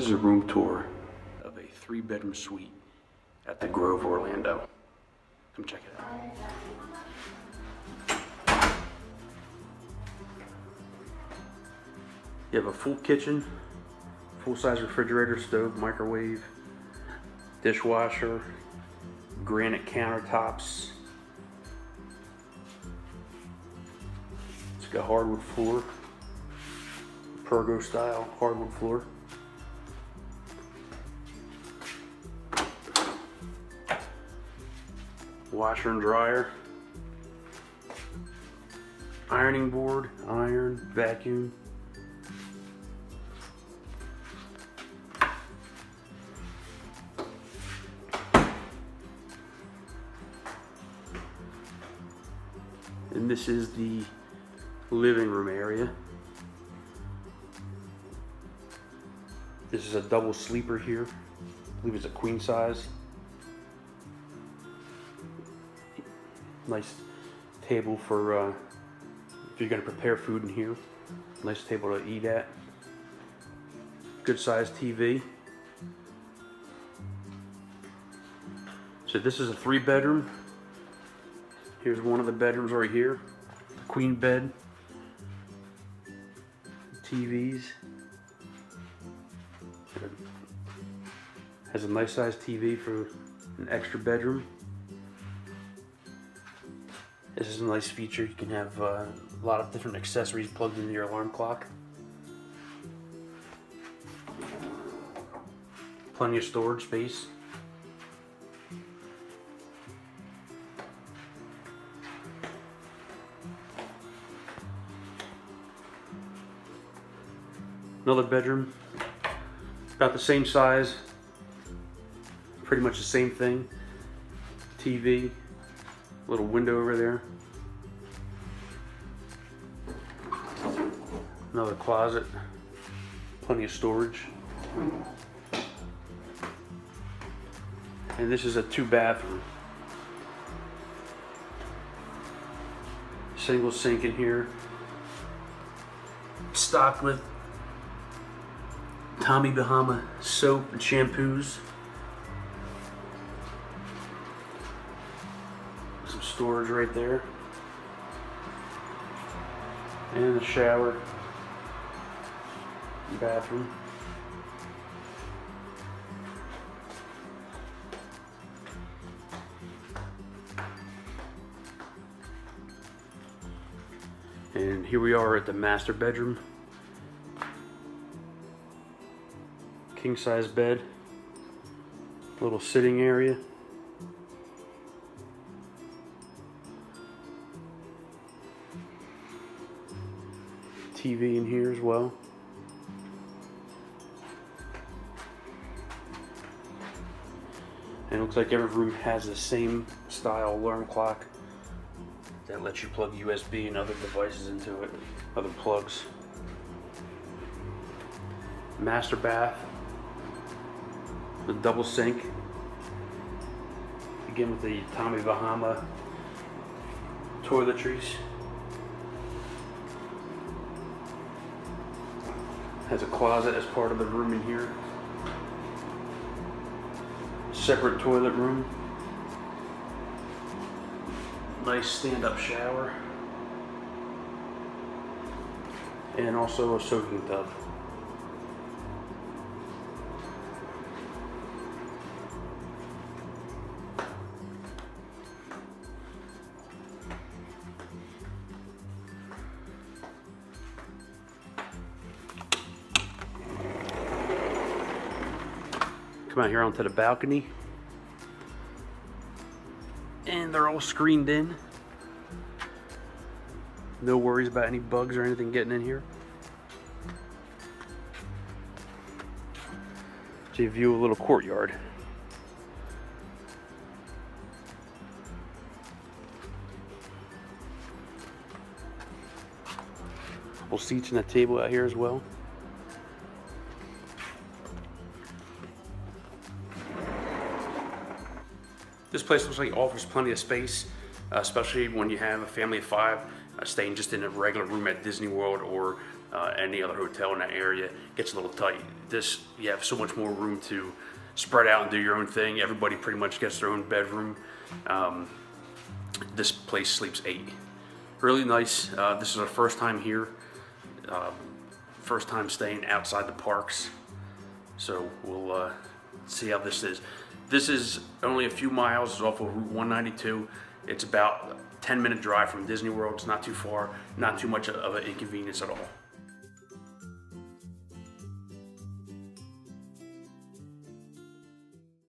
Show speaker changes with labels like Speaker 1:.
Speaker 1: This is a room tour of a 3-bedroom suite at the Grove, Orlando. Come check it out. You have a full kitchen, full-size refrigerator, stove, microwave, dishwasher, granite countertops. It's got hardwood floor, pergo style hardwood floor. Washer and dryer, ironing board, iron, vacuum. And this is the living room area. This is a double sleeper here. I believe it's a queen size. Nice table for if you're going to prepare food in here. Nice table to eat at. Good sized TV. So this is a 3-bedroom. Here's one of the bedrooms right here. Queen bed. TVs. Has a nice sized TV for an extra bedroom. This is a nice feature. You can have a lot of different accessories plugged into your alarm clock. Plenty of storage space. Another bedroom, about the same size, pretty much the same thing. TV, little window over there. Another closet, plenty of storage. And this is a 2-bathroom. Single sink in here. Stocked with Tommy Bahama soap and shampoos. Some storage right there. And a shower. Bathroom. And here we are at the master bedroom. King size bed. Little sitting area. TV in here as well. And it looks like every room has the same style alarm clock that lets you plug USB and other devices into it, other plugs. Master bath with double sink. Again with the Tommy Bahama toiletries. Has a closet as part of the room in here. Separate toilet room. Nice stand-up shower. And also a soaking tub. Come out here onto the balcony. And they're all screened in. No worries about any bugs or anything getting in here. So you view a little courtyard. Couple seats and a table out here as well. This place looks like it offers plenty of space, especially when you have a family of 5. staying just in a regular room at Disney World or any other hotel in that area gets a little tight. This, you have so much more room to spread out and do your own thing. Everybody pretty much gets their own bedroom. This place sleeps 8. Really nice. This is our first time here. First time staying outside the parks. So we'll see how this is. This is only a few miles. It's off of Route 192. It's about a 10-minute drive from Disney World. It's not too far, not too much of an inconvenience at all.